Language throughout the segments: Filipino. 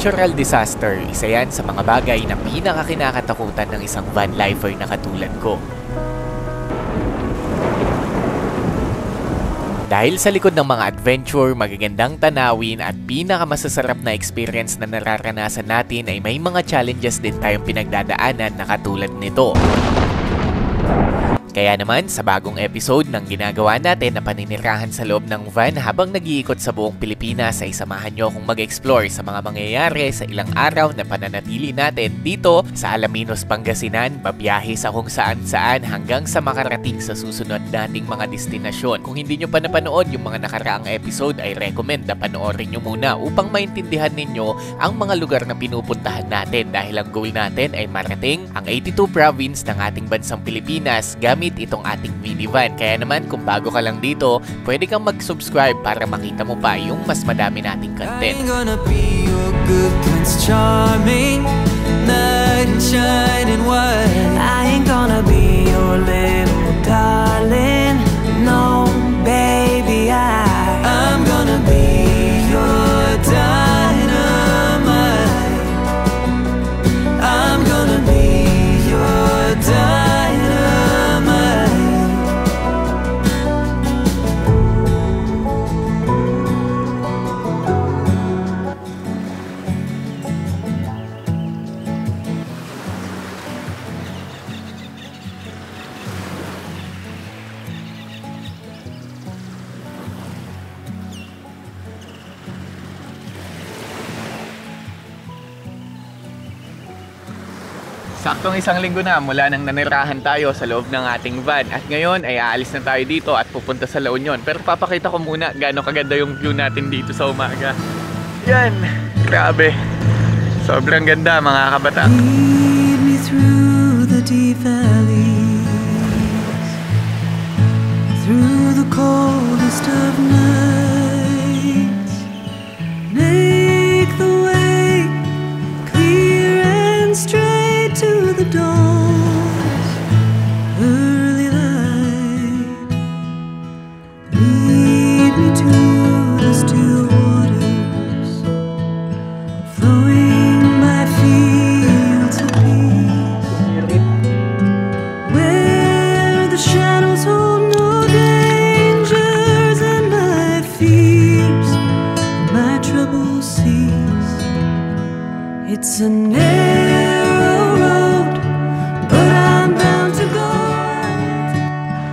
Natural disaster, isa yan sa mga bagay na pinakakinakatakutan ng isang van lifer na katulad ko. Dahil sa likod ng mga adventure, magagandang tanawin at pinakamasasarap na experience na nararanasan natin ay may mga challenges din tayong pinagdadaanan na katulad nito. Kaya naman, sa bagong episode ng ginagawa natin na paninirahan sa loob ng van habang nag-iikot sa buong Pilipinas ay samahan nyo akong mag-explore sa mga mangyayari sa ilang araw na pananatili natin dito sa Alaminos, Pangasinan, babiyahe sa kung saan-saan hanggang sa makarating sa susunod nating mga destinasyon. Kung hindi nyo pa napanood yung mga nakaraang episode ay recommend na panoorin nyo muna upang maintindihan ninyo ang mga lugar na pinupuntahan natin dahil ang goal natin ay marating ang 82 province ng ating bansang Pilipinas gamit itong ating minivan. Kaya naman kung bago ka lang dito, pwede kang mag-subscribe para makita mo pa yung mas madami nating content. I ain't gonna be your good Prince Charming, knight in shining white. I ain't gonna be your little darling, no baby, I'm gonna be your dynamite. I'm gonna be your dynamite. Saktong isang linggo na mula nang nanirahan tayo sa loob ng ating van at ngayon ay aalis na tayo dito at pupunta sa La Union. Pero papakita ko muna gaano kaganda yung view natin dito sa umaga. Yan, grabe. Sobrang ganda mga kabata. Lead me through the deep valleys, through the coldest of nights. Make the way clear and straight to the dawn's early light. Lead me to the still waters, flowing by fields of peace, where the shadows hold no dangers and my fears, my troubles cease. It's a narrow road, but I'm bound to go.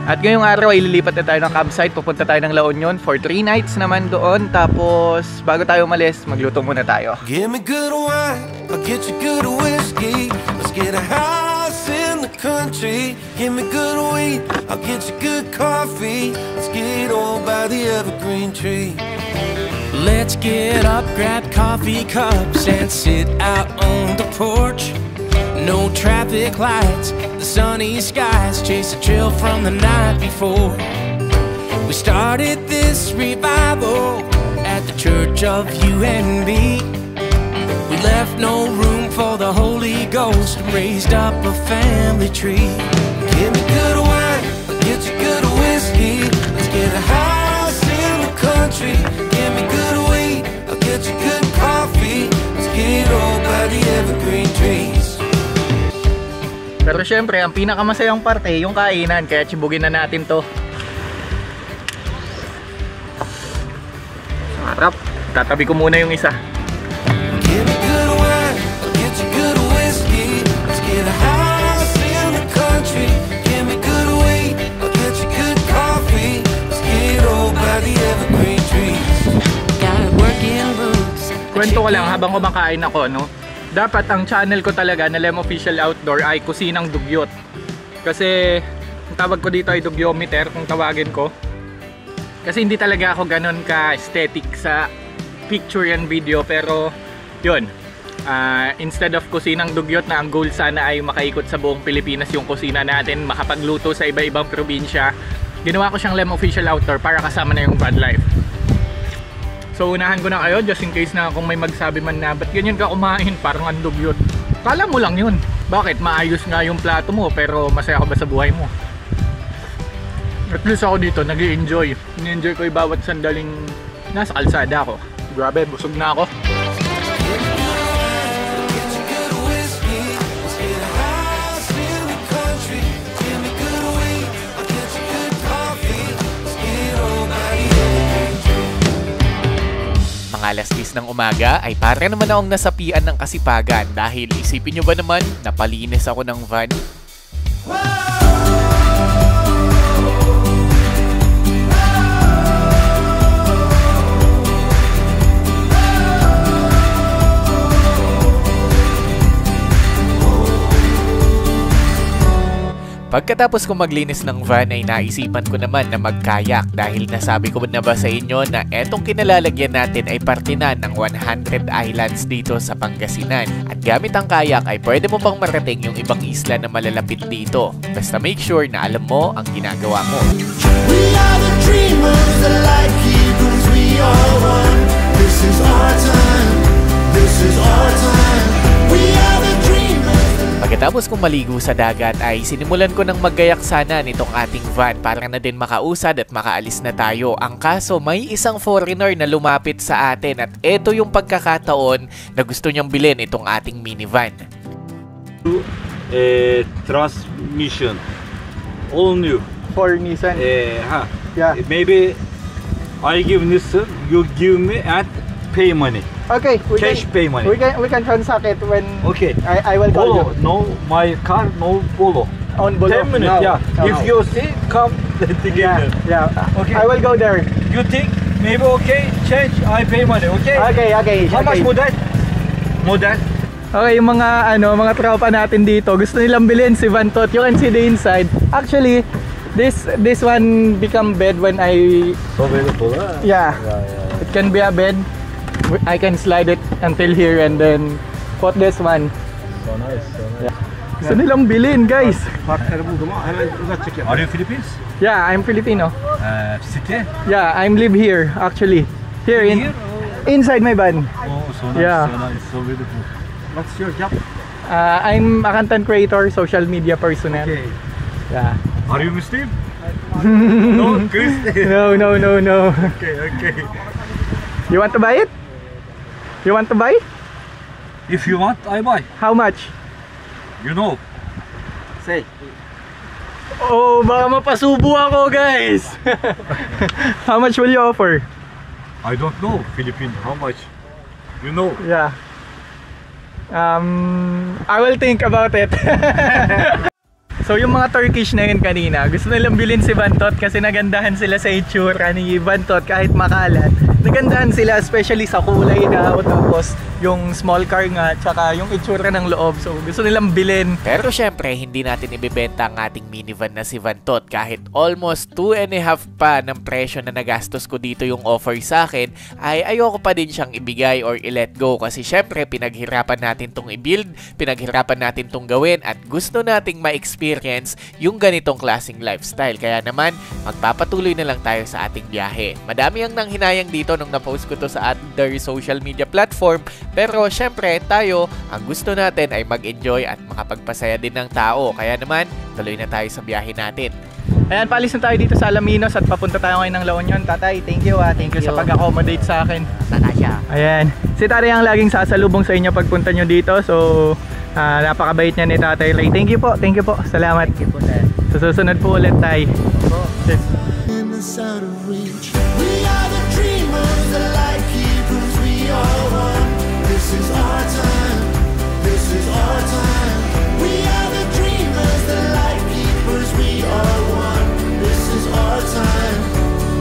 At ngayong araw ay lilipat na tayo ng campsite. Pupunta tayo ng La Union for 3 nights naman doon. Tapos bago tayo umalis, magluto muna tayo. Give me good wine, I'll get you good whiskey. Let's get a house in the country. Give me good weed, I'll get you good coffee. Let's get old by the evergreen tree. Let's get up, grab coffee cups and sit out on the porch. No traffic lights, the sunny skies chase a chill from the night before. We started this revival at the church of you and me. We left no room for the Holy Ghost and raised up a family tree. Give me good wine, I'll get you good whiskey. Let's get a house in the country. Give me good weed, I'll get you good coffee. Let's get old by the evergreen trees. Pero syempre, ang pinakamasayang parte, yung kainan. Kaya tsibugin na natin to. Sarap. Tatabi ko muna yung isa. Give me good wine, I'll get you good whiskey. Let's get a house in the country. Give me good weed, I'll get you good coffee. Let's get old by the evergreen trees. Got working roots. Kwento ko lang habang kumakain ako, no? Dapat ang channel ko talaga na Lem Official Outdoor ay Kusinang Dugyot. Kasi ang tawag ko dito ay Dugyometer kung tawagin ko. Kasi hindi talaga ako ganun ka-aesthetic sa picture and video. Pero yun, instead of Kusinang Dugyot na ang goal sana ay makaikot sa buong Pilipinas yung kusina natin, makapagluto sa iba-ibang probinsya, ginawa ko siyang Lem Official Outdoor para kasama na yung van life. So unahan ko na kayo just in case na kung may magsabi man na ba't ganyan ka kumain, parang andugyot. Kala mo lang yun. Bakit? Maayos nga yung plato mo pero masaya ka ba sa buhay mo? At least ako dito nag-i-enjoy. Ni-enjoy ko yung bawat sandaling nasa kalsada ako. Grabe, busog na ako. Alas 10 ng umaga ay para naman akong nasapian ng kasipagan dahil isipin nyo ba naman napalinis ako ng van? Pagkatapos ko maglinis ng van ay naisipan ko naman na magkayak dahil nasabi ko na ba sa inyo na etong kinalalagyan natin ay parte na ng 100 islands dito sa Pangasinan. At gamit ang kayak ay pwede mo pang marating yung ibang isla na malalapit dito. Basta make sure na alam mo ang ginagawa mo. We are the dreamers, the light keepers, we are one. This is our time, this is our time. We are the dreamers. Pagkatapos kong maligo sa dagat ay sinimulan ko ng maggayak sana nitong ating van para na din makausad at makaalis na tayo. Ang kaso may isang foreigner na lumapit sa atin at eto yung pagkakataon na gusto niyang bilhin itong ating minivan. Transmission, all new. For Nissan. Yeah. Maybe I give this, you give me and pay money. Okay, Cash pay money. We can transact it when Okay. I will call Polo, you. no, my car, no polo. On Bolo. 10 minutes, No. yeah. No. If you see, come together. Yeah. Okay. I will go there. You think maybe okay? Change, I pay money, okay? Okay. How much more that? More that? Okay, yung mga tropa natin dito, gusto nilang bilhin si Vantot. You can see the inside. Actually, this one become bed when I So beautiful, yeah. It can be a bed. I can slide it until here and then put this one. So nice, so nice. Gusto nilang bilhin, guys. Are you Philippines? Yeah, I'm Filipino. City? Yeah, I'm live here actually. Here in Here? inside my van. Oh, so nice, Yeah. so nice, so beautiful. What's your job? I'm a content creator, social media personnel. Okay. Yeah. Are you Muslim? No, Christian. No. Okay. You want to buy it? You want to buy? If you want, I buy. How much? You know. Say. Oh, baka mapasubo ako, guys. How much will you offer? I don't know Philippine. How much? You know. Yeah. I will think about it. So yung mga Turkish na yun kanina, gusto nilang bilhin si Vantot kasi nagandahan sila sa itsura ni Vantot kahit makalat. Nagandahan sila especially sa kulay daw, tapos yung small car nga, tsaka yung itsura ng loob. So gusto nilang bilhin. Pero syempre, hindi natin ibibenta ang ating minivan na si Vantot kahit almost 2.5 pa ng presyo na nagastos ko dito yung offer sa akin, ay ayoko pa din siyang ibigay or i-let go kasi syempre pinaghirapan natin tong i-build, pinaghirapan natin tong gawin at gusto nating ma-experience yung ganitong klaseng lifestyle. Kaya naman, magpapatuloy na lang tayo sa ating biyahe. Madami ang nanghinayang dito nung na-post ko to sa other social media platform. Pero syempre tayo, ang gusto natin ay mag-enjoy at makapagpasaya din ng tao. Kaya naman, tuloy na tayo sa biyahe natin. Ayan, paalis na tayo dito sa Alaminos at papunta tayo ngayon ng La Union. Tatay, thank you Thank you sa pag-accommodate sa akin. Ayan. Si Tatay ang laging sasalubong sa inyo pagpunta nyo dito. So, napakabait niya ni Tatay Ray. Thank you po. Salamat. Thank you po, sir. Sa susunod po ulit, Tay. In the out of reach. We are the dreamers, the light keepers, we are one. This is our time, this is our time. We are the dreamers, the light keepers, we are one. This is our time,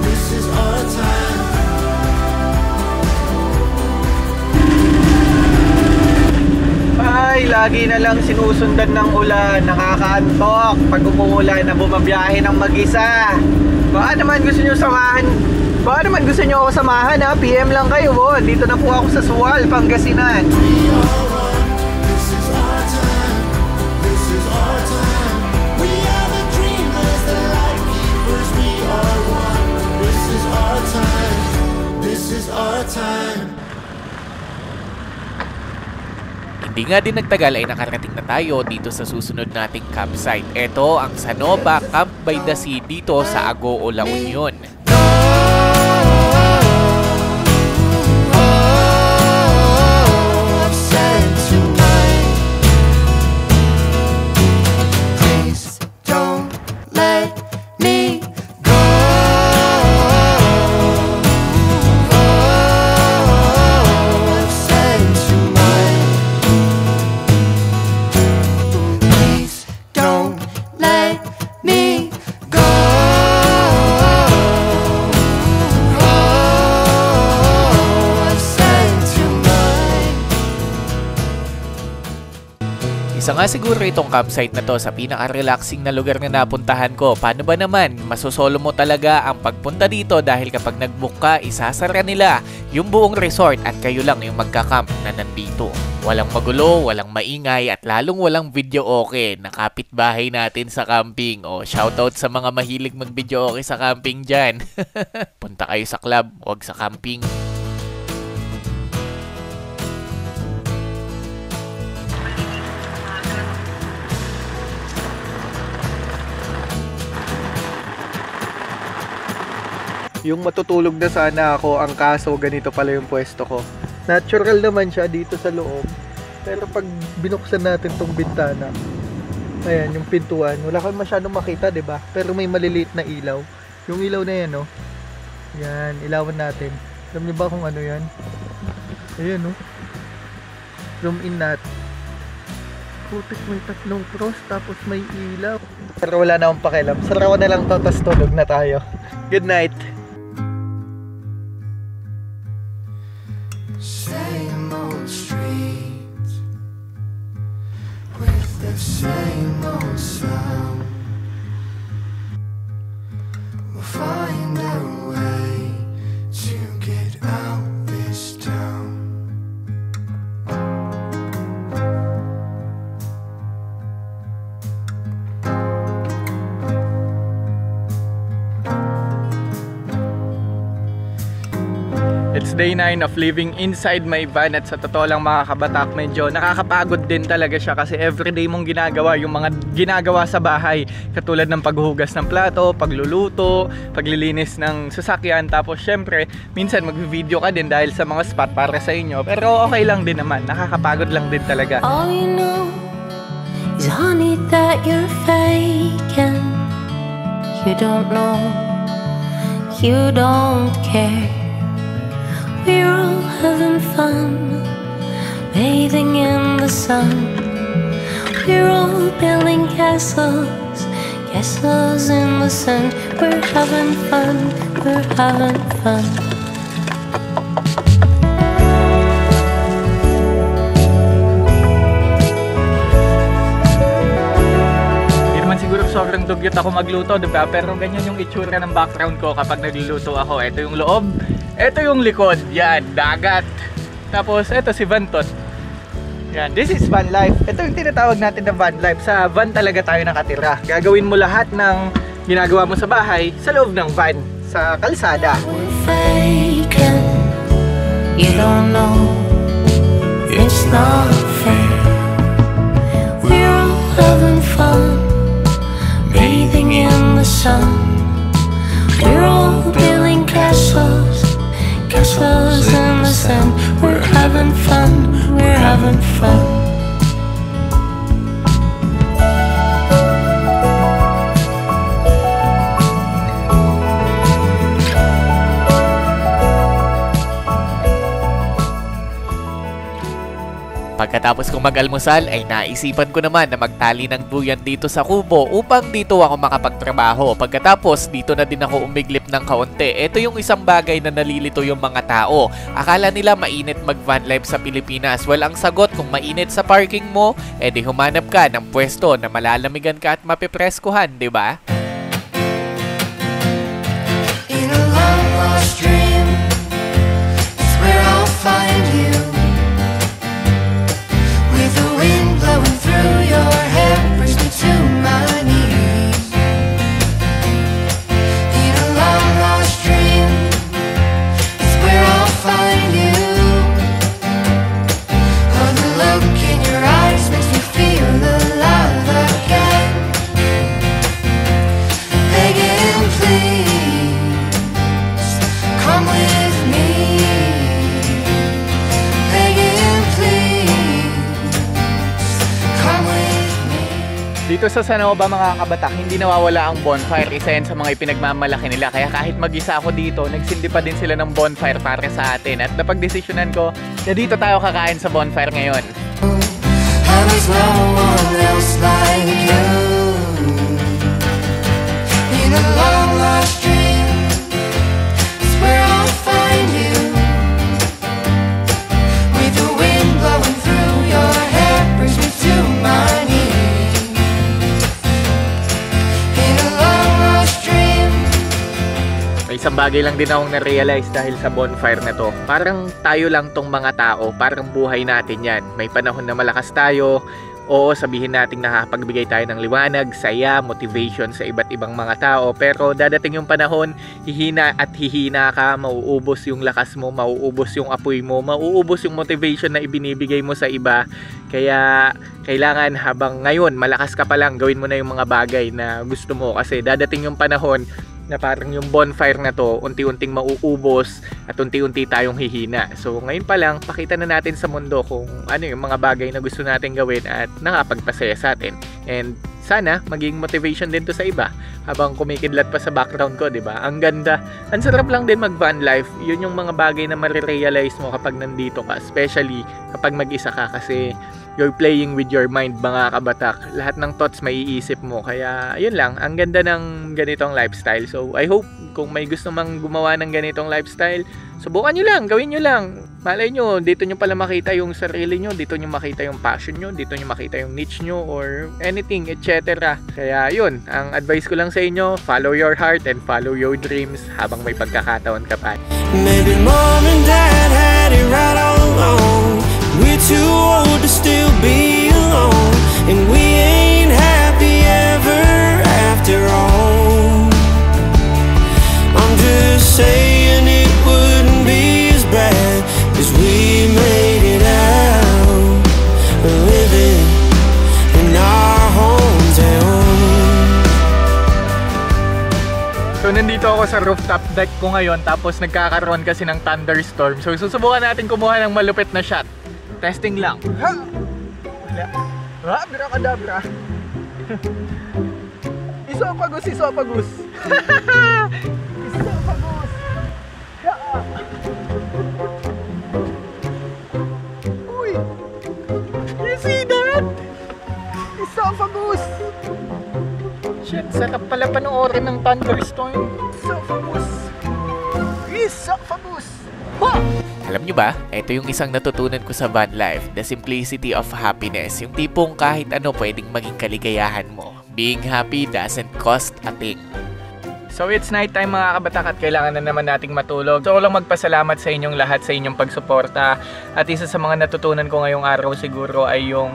this is our time. Ay, lagi na lang sinusundan ng ulan. Nakakaantok pag umuulan na bumabiyahe ng mag-isa. Baka naman gusto nyo samahan. Baka naman gusto nyo ako samahan ha. PM lang kayo. Dito na po ako sa Sual, Pangasinan. We are one. This is our time, this is our time. We are the dreamers, the light keepers, we are one. This is our time, this is our time. Hindi nga din nagtagal ay nakarating na tayo dito sa susunod nating campsite. Ito ang Sanova Camp by the Sea dito sa Agoo, La Union. nga siguro itong campsite na to sa pinaka-relaxing na lugar na napuntahan ko. Paano ba naman? Masosolo mo talaga ang pagpunta dito dahil kapag nag-book ka, isasara nila yung buong resort at kayo lang yung magka-camp na nandito. Walang magulo, walang maingay at lalong walang video okay na kapitbahay natin sa camping. O shoutout sa mga mahilig mag-video okay sa camping dyan. Punta kayo sa club, huwag sa camping. Yung matutulog na sana ako, ang kaso ganito pala yung pwesto ko. Natural naman siya dito sa loob. Pero pag binuksan natin tong bintana, ayan, yung pintuan, wala kang masyadong makita, 'di ba? Pero may maliliit na ilaw. Yung ilaw na yan, no? Yan, ilawan natin. Alam niyo ba kung ano yan? Ayan, no? Zoom in natin. Putik, may tatlong cross, tapos may ilaw. Pero wala na akong pakialam. Sarawan na lang to, tas tulog na tayo. Good night! Same old streets with the same old sound. We'll find a way to get out this town. It's day 9 of living inside my van at sa totoo lang mga kabatak, medyo nakakapagod din talaga siya kasi everyday mong ginagawa yung mga ginagawa sa bahay, katulad ng paghuhugas ng plato, pagluluto, paglilinis ng sasakyan, tapos syempre minsan mag-video ka din dahil sa mga spot para sa inyo, pero okay lang din naman, nakakapagod lang din talaga. All you know is honey that you're faking. You don't know, you don't care. We're all having fun, bathing in the sun. We're all building castles, castles in the sun. We're having fun, we're having fun. Hindi naman siguro sobrang dugyot ako magluto, diba? Pero ganyan yung itsura ng background ko kapag nagluluto ako. Ito yung loob. Ito yung likod, yan, dagat. Tapos, ito si Vantot. Yan, this is van life. Ito yung tinatawag natin na van life. Sa van talaga tayo nakatira. Gagawin mo lahat ng ginagawa mo sa bahay sa loob ng van, sa kalsada. We're faking, you don't know, it's not fair. We're all having fun, bathing in the sun. We're all building castles, castles in the sun. We're having fun, we're having fun. Pagkatapos kong mag-almusal ay naisipan ko naman na magtali ng duyan dito sa kubo upang dito ako makapagtrabaho. Pagkatapos dito na din ako umiglip ng kaunti. Ito yung isang bagay na nalilito yung mga tao. Akala nila mainit mag-van life sa Pilipinas. Well, ang sagot kung mainit sa parking mo, edi humanap ka ng pwesto na malalamigan ka at mapipreskuhan, di ba? In a long lost dream, it's where I'll find you. With the wind blowing through your hair, brings me to my knees. In a long lost dream, it's where I'll find you. Oh, the look in your eyes makes me feel alive again. Begging, please, come with me. Begging, please, come with me. Dito sa Sanoba mga kabatak, hindi nawawala ang bonfire. Isa yan sa mga ipinagmamalaki nila. Kaya kahit mag-isa ako dito, nagsindi pa din sila ng bonfire para sa atin. At napagdesisyonan ko na dito tayo kakain sa bonfire ngayon. And there's no one else like you. In a long lost dream, it's where I'll find you. With the wind blowing through your hair, brings me to my knees. may isang bagay lang din akong na-realize dahil sa bonfire na to. Parang tayo lang tong mga tao, parang buhay natin yan. May panahon na malakas tayo. Oo, sabihin natin nakakapagbigay tayo ng liwanag, saya, motivation sa iba't ibang mga tao. Pero dadating yung panahon, hihina at hihina ka, mauubos yung lakas mo, mauubos yung apoy mo, mauubos yung motivation na ibinibigay mo sa iba. Kaya kailangan habang ngayon, malakas ka pa lang, gawin mo na yung mga bagay na gusto mo. Kasi dadating yung panahon na parang yung bonfire na to, unti-unting mauubos at unti-unti tayong hihina. So ngayon pa lang, pakita na natin sa mundo kung ano yung mga bagay na gusto natin gawin at nakapagpasaya sa atin. And sana maging motivation din to sa iba habang kumikidlat pa sa background ko, di ba? Ang ganda. Ang sarap lang din mag van life. Yun yung mga bagay na marirealize mo kapag nandito ka, especially kapag mag-isa ka, kasi you're playing with your mind, mga kabatak. Lahat ng thoughts may iisip mo. Kaya, yun lang. Ang ganda ng ganitong lifestyle. So, I hope kung may gusto mang gumawa ng ganitong lifestyle, subukan nyo lang. Gawin nyo lang. Malay nyo, dito nyo pala makita yung sarili nyo. Dito nyo makita yung passion nyo. Dito nyo makita yung niche nyo or anything, etc. Kaya, yun. Ang advice ko lang sa inyo, follow your heart and follow your dreams habang may pagkakataon ka pa. Maybe mom and dad had it right all along. We're too old to still be alone, and we ain't happy ever after all. I'm just saying it wouldn't be as bad, 'cause we made it out, living in our hometown. So nandito ako sa rooftop deck ko ngayon, tapos nagkakaroon kasi ng thunderstorm. So susubukan natin kumuha ng malupit na shot. Testing lang. Ha! Wala. Ha! Brakadabra. Isopagus, isopagus. Isopagus. Ya. Uy! You see that? Isopagus. Shit, sarap pala panoorin ng thunderstorm. Isopagus. Isopagus. Ha! Alam nyo ba, ito yung isang natutunan ko sa van life, the simplicity of happiness. Yung tipong kahit ano pwedeng maging kaligayahan mo. Being happy doesn't cost a thing. So it's night time mga kabatak at kailangan na naman nating matulog. So lang magpasalamat sa inyong lahat sa inyong pagsuporta. At isa sa mga natutunan ko ngayong araw siguro ay yung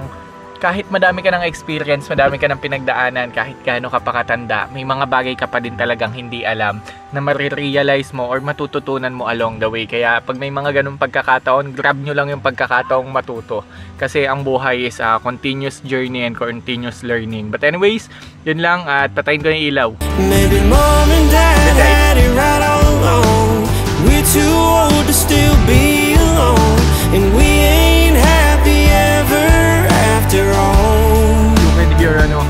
kahit madami ka ng experience, madami ka ng pinagdaanan, kahit gaano ka pa katanda, may mga bagay ka pa din talagang hindi alam na marirealize mo or matututunan mo along the way. Kaya pag may mga ganung pagkakataon, grab nyo lang yung pagkakataong matuto. Kasi ang buhay is a continuous journey and continuous learning. But anyways, yun lang at patayin ko yung ilaw. Maybe mom and dad had it right all along. We're too old to still be alone, and we ain't happy ever after all. You can hear ano.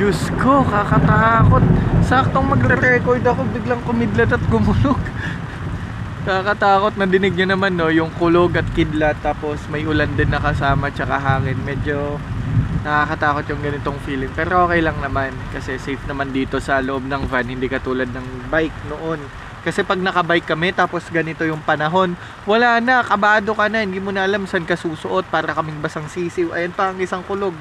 Diyos ko, kakatakot. Saktong magre-record ako, biglang kumidlat at gumulog. Kakatakot, nadinig nyo naman no, yung kulog at kidlat, tapos may ulan din nakasama tsaka hangin. Medyo nakakatakot yung ganitong feeling, pero okay lang naman kasi safe naman dito sa loob ng van, hindi katulad ng bike noon. Kasi pag nakabike kami tapos ganito yung panahon, wala na, kabado ka na, hindi mo na alam saan ka susuot, para kaming basang sisiw. Ayan pa ang isang kulog,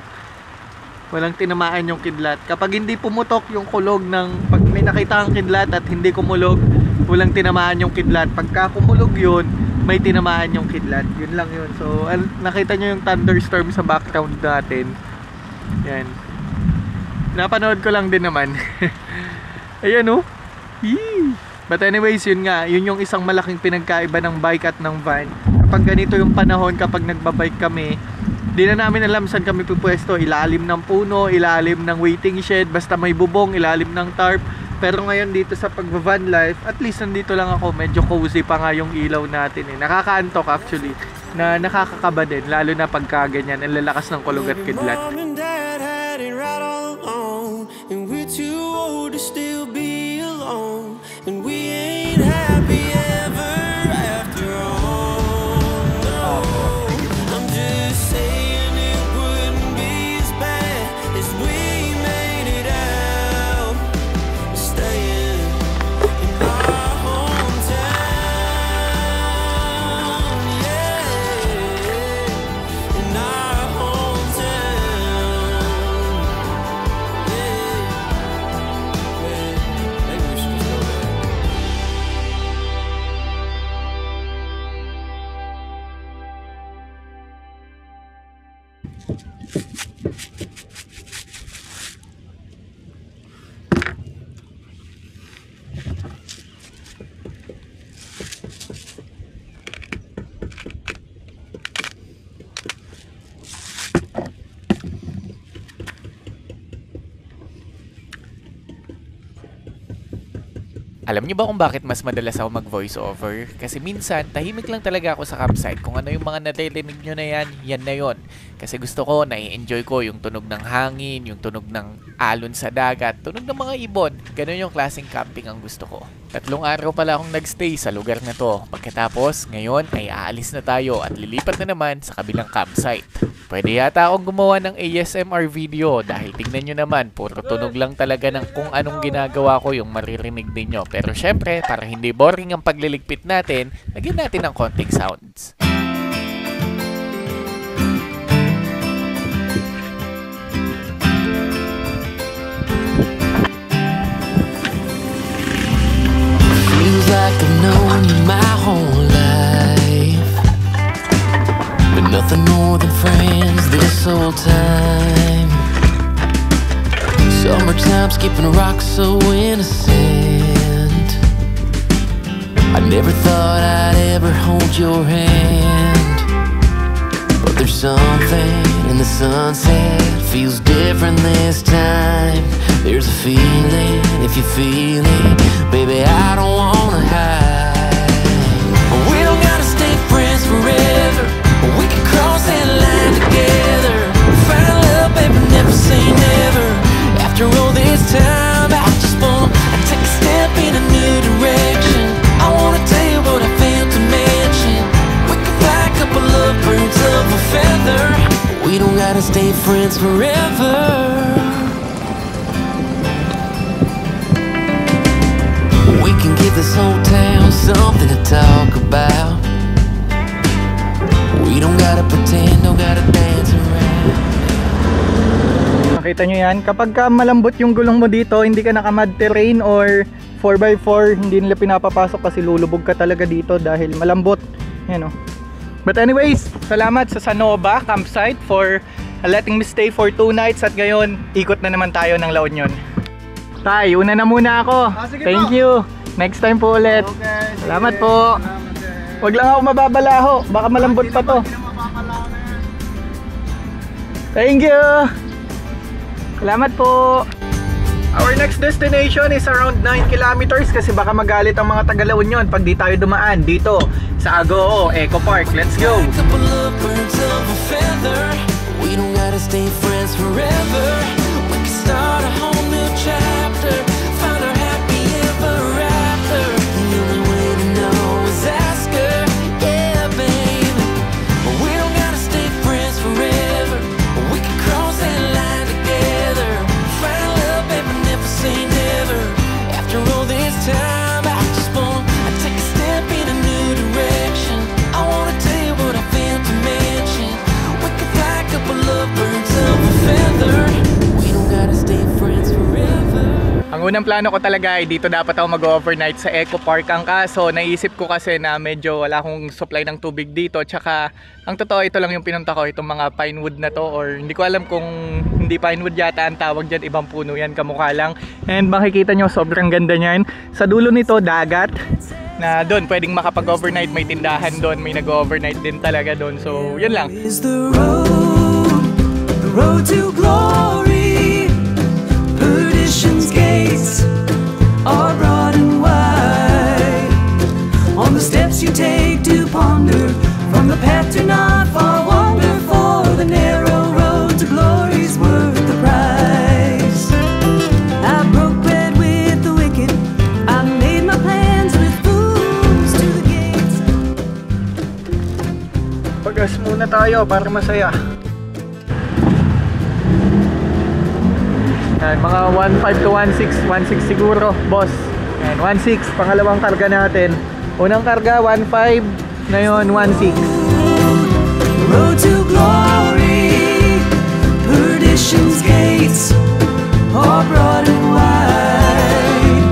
walang tinamaan yung kidlat. Kapag hindi pumutok yung kulog ng, pag may nakita ang kidlat at hindi kumulog, walang tinamaan yung kidlat. Pagka kumulog yun, may tinamaan yung kidlat, yun lang yun. So nakita nyo yung thunderstorm sa background natin. Yan, napanood ko lang din naman. Ayan oh. Yee. But anyways, yun nga, yun yung isang malaking pinagkaiba ng bike at ng van. Kapag ganito yung panahon, kapag nagbabike kami, di na namin alam saan kami pupwesto. Ilalim ng puno, ilalim ng waiting shed, basta may bubong, ilalim ng tarp. Pero ngayon dito sa pag-van life, at least nandito lang ako, medyo cozy pa nga yung ilaw natin eh. Nakakaantok actually, na nakakakaba din, lalo na pagka ganyan, ang lalakas ng kulog at kidlat. Mom and dad had it right all along, and we're too old to still be alone, and we ain't happy ever after all. No, I'm just saying it wouldn't be as bad as we made it out, staying in our hometown, yeah, in our hometown. Alam niyo ba kung bakit mas madalas ako mag-voiceover? Kasi minsan, tahimik lang talaga ako sa campsite. Kung ano yung mga naririnig nyo na yan, yan na yon. Kasi gusto ko, nai-enjoy ko yung tunog ng hangin, yung tunog ng alon sa dagat, tunog ng mga ibon. Ganun yung klaseng camping ang gusto ko. 3 araw pala akong nagstay sa lugar na to. Pagkatapos, ngayon ay aalis na tayo at lilipat na naman sa kabilang campsite. Pwede yata akong gumawa ng ASMR video dahil tignan nyo naman, puro tunog lang talaga ng kung anong ginagawa ko yung maririnig ninyo. Pero syempre, para hindi boring ang pagliligpit natin, lagyan natin ng konting sounds. Feels like I've known you my whole life, but nothing more than friends this whole time. Summertime skipping rocks so innocent. I never thought I'd ever hold your hand, but there's something in the sunset, feels different this time. There's a feeling, if you feel it, baby, I don't wanna hide. We don't gotta stay friends forever, we can cross that line together. Find love, baby, never say never. After all this time, I just wanna take a step in a new direction. I wanna tell you what I failed to mention. We can fly a couple of birds of a feather. We don't gotta stay friends forever. We can give this whole town something to talk about. We don't gotta pretend, don't gotta dance around. Nakita nyo yan, kapag ka malambot yung gulong mo dito, hindi ka naka-mud terrain or 4x4, hindi nila pinapapasok kasi lulubog ka talaga dito dahil malambot. Yan, oh. But anyways, salamat sa Sanova campsite for letting me stay for 2 nights at ngayon, ikot na naman tayo ng La Union. Tay, una na muna ako. Thank you. Next time po ulit. Salamat po. Huwag lang ako mababalaho, baka malambot pa to. Thank you. Salamat po. Our next destination is around 9 kilometers kasi baka magalit ang mga taga La Union pag di tayo dumaan dito sa Agoo Eco Park. Let's go! Couple of birds of a feather. We don't gotta stay friends forever. We can start a whole new chapter. Find our happy ever after. The only way to know is ask her. Yeah, baby. We don't gotta stay friends forever. We can cross that line together. Find love, baby, never say never. After all this time, I just wanna take a step in a new direction. I wanna tell you what I failed to mention. We can fly a couple of birds of a feather. We don't gotta stay friends forever. Ang unang plano ko talaga ay dito dapat ako mag-overnight sa Eco Park. Ang kaso, naisip ko kasi na medyo wala akong supply ng tubig dito. Tsaka, ang totoo, ito lang yung pinunta ko, itong mga pinewood na to. Or hindi ko alam kung hindi pinewood yata ang tawag dyan, ibang puno yan, kamukha lang. And makikita nyo, sobrang ganda nyan. Sa dulo nito, dagat. Na doon, pwedeng makapag-overnight, may tindahan doon, may nag-overnight din talaga doon. So, yun lang. Is the road to glory. Perdition's gates are broad and wide. On the steps you take to ponder, from the path to not far wander, for the narrow road to glory's worth the price. I broke bread with the wicked, I made my plans with fools to the gates. Pagas muna tayo para masaya. Yan, mga 1.5 to 1.6, 1.6 siguro, boss. Yan, 1.6, pangalawang karga natin. Unang karga, 1.5, ngayon 1.6. Road to glory, perdition's gates are broad and wide.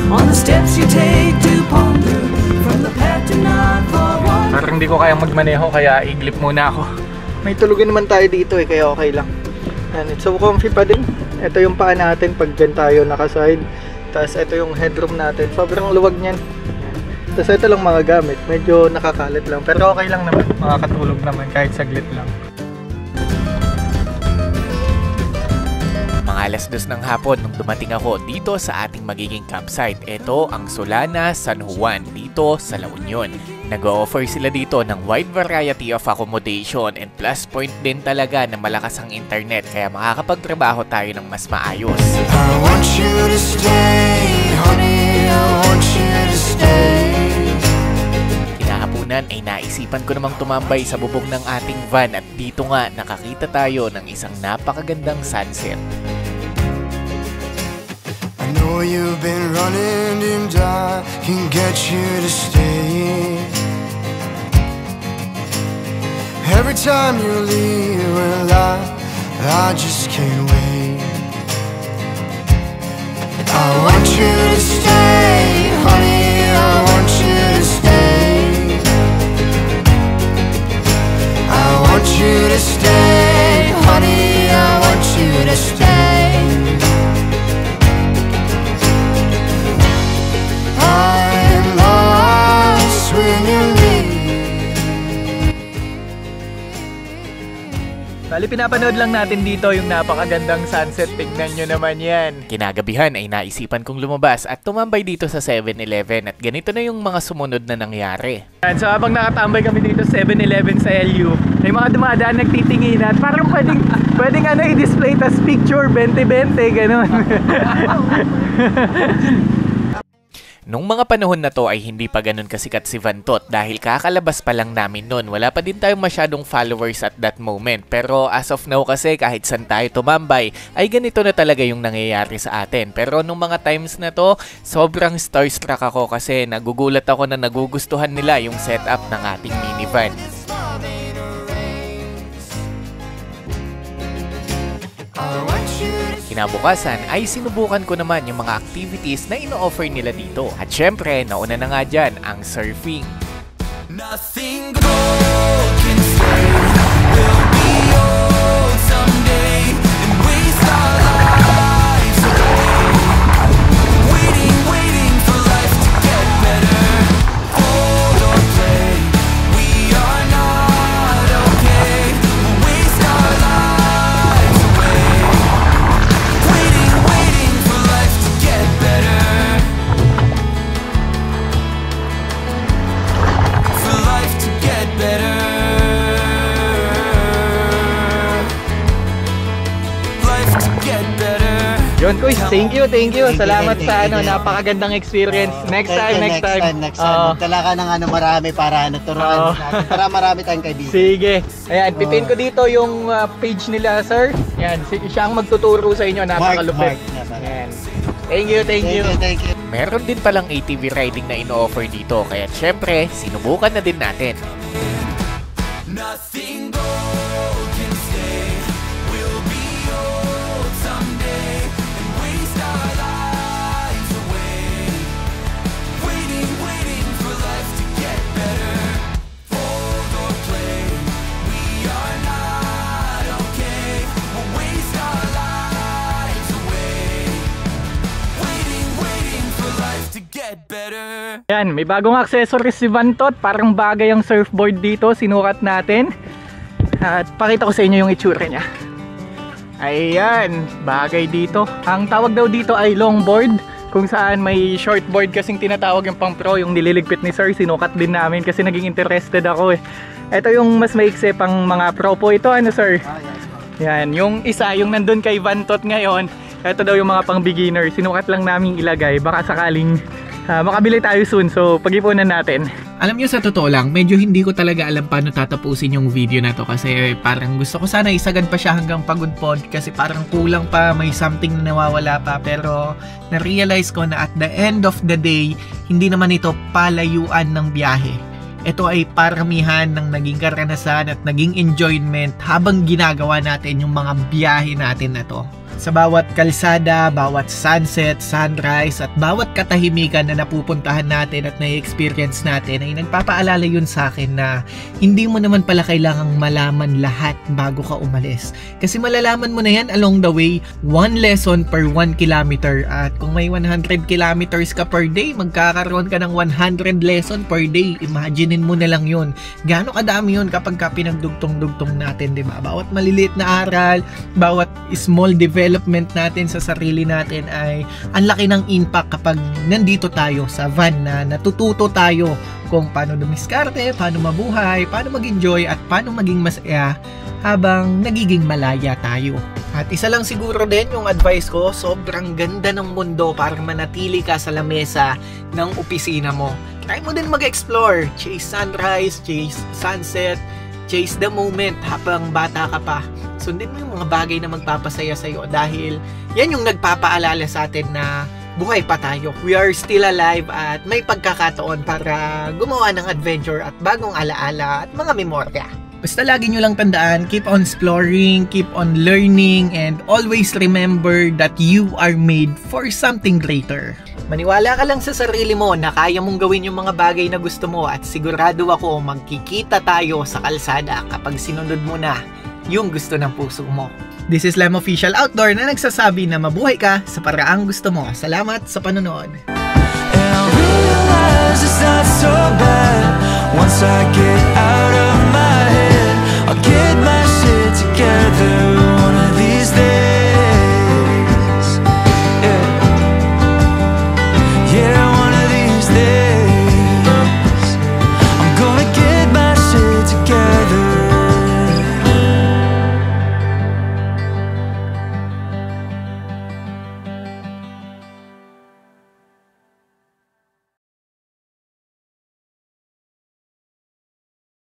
On the steps you take to ponder, from the path to not far wander. Parang hindi ko kayang magmaneho kaya iglip muna ako. May tulugan naman tayo dito eh, kaya okay lang. And it's so comfy pa din. Ito yung paa natin pag dyan tayo nakaside. Tapos ito yung headroom natin. Sobrang luwag niyan. Tapos ito lang mga gamit. Medyo nakakalit lang. Pero okay lang naman. Makakatulog naman kahit saglit lang. Mga 2:00 ng hapon nung dumating ako dito sa ating magiging campsite. Ito ang Solana San Juan dito sa La Union. Nag-o-offer sila dito ng wide variety of accommodation and plus point din talaga na malakas ang internet kaya makakapagtrabaho tayo ng mas maayos. I want you to stay, honey, I want you to stay. Kinahaponan ay naisipan ko namang tumambay sa bubong ng ating van at dito nga nakakita tayo ng isang napakagandang sunset. I know you've been running and I can get you to stay. Every time you leave, well, I just can't wait. I want you to stay, honey, I want you to stay. I want you to stay, honey, I want you to stay. I'm lost when you leave. Bali, pinapanood lang natin dito yung napakagandang sunset. Tignan nyo naman yan. Kinagabihan ay naisipan kong lumabas at tumambay dito sa 7-Eleven at ganito na yung mga sumunod na nangyari. Yan, so habang nakatambay kami dito sa 7-Eleven sa LU, may mga dumadaan nagtitingin at parang pwedeng i-display tas picture 20-20, ganun. Nung mga panahon na to ay hindi pa ganun kasikat si Vantot dahil kakalabas pa lang namin nun. Wala pa din tayong masyadong followers at that moment. Pero as of now kasi kahit saan tayo tumambay ay ganito na talaga yung nangyayari sa atin. Pero nung mga times na to, sobrang starstruck ako kasi nagugulat ako na nagugustuhan nila yung setup ng ating minivan. Kinabukasan ay sinubukan ko naman yung mga activities na ino-offer nila dito. At syempre, nauna na nga dyan ang surfing. Nothing gold can say we'll be old someday and waste our lives away. Waiting for life to get better. Hold or play, we are not okay. We'll waste our lives away. Waiting for life to get better. For life to get better. Life to get better. Yun, Kuy, thank you. Salamat sa napakagandang experience. Next time. Dala ka ng marami para turuan natin. Para marami tayong kaibigan. Sige. Ayan, pipin ko dito yung page nila, sir. Ayan, siya ang magtuturo sa inyo. Napakalupit. Ayan. Thank you. Thank you. Meron din palang ATV riding na ino-offer dito kaya syempre, sinubukan na din natin. Nothing gold can stay. We'll be old someday and waste our lives away. Waiting for life to get better. Hold or play, we are not okay. We'll waste our lives away. Waiting for life to get better. Ayan, may bagong accessories si Vantot. Parang bagay ang surfboard dito. Sinukat natin. At pakita ko sa inyo yung itsura niya. Ayan, bagay dito. Ang tawag daw dito ay longboard. Kung saan may shortboard kasing tinatawag yung pang pro. Yung nililigpit ni sir, sinukat din namin kasi naging interested ako eh. Ito yung mas maikse pang mga pro po. Ito ano sir? Yan, yung isa, yung nandun kay Vantot ngayon. Ito daw yung mga pang beginner. Sinukat lang namin ilagay. Baka sakaling makabili tayo soon. So pag-ipunan natin. Alam nyo, sa totoo lang, medyo hindi ko talaga alam paano tatapusin yung video na to kasi parang gusto ko sana isagad pa siya hanggang pagod pod kasi parang kulang pa, may something na nawawala pa, pero na-realize ko na at the end of the day, hindi naman ito palayuan ng biyahe. Ito ay paramihan ng naging karanasan at naging enjoyment habang ginagawa natin yung mga biyahe natin na to. Sa bawat kalsada, bawat sunset, sunrise, at bawat katahimikan na napupuntahan natin at na-experience natin ay nagpapaalala yun sa akin na hindi mo naman pala kailangang malaman lahat bago ka umalis. Kasi malalaman mo na yan along the way, 1 lesson per 1 kilometer. At kung may 100 kilometers ka per day, magkakaroon ka ng 100 lesson per day. Imaginein mo na lang yun. Gaano kadami yun kapag ka pinagdugtong-dugtong natin, diba? Bawat maliliit na aral, bawat small development, development natin sa sarili natin ay ang laki ng impact kapag nandito tayo sa van na natututo tayo kung paano dumiskarte, paano mabuhay, paano mag-enjoy at paano maging masaya habang nagiging malaya tayo. At isa lang siguro din yung advice ko, sobrang ganda ng mundo para manatili ka sa lamesa ng opisina mo. Try mo din mag-explore, chase sunrise, chase sunset, chase the moment habang bata ka pa. Sundin mo yung mga bagay na magpapasaya sa'yo dahil yan yung nagpapaalala sa atin na buhay pa tayo. We are still alive at may pagkakataon para gumawa ng adventure at bagong alaala at mga memorya. Basta lagi nyo lang tandaan, keep on exploring, keep on learning, and always remember that you are made for something greater. Maniwala ka lang sa sarili mo na kaya mong gawin yung mga bagay na gusto mo at sigurado ako magkikita tayo sa kalsada kapag sinunod mo na yung gusto ng puso mo. This is Lem Official Outdoor na nagsasabi na mabuhay ka sa paraang gusto mo. Salamat sa panonood. And I realize it's not so bad once I get out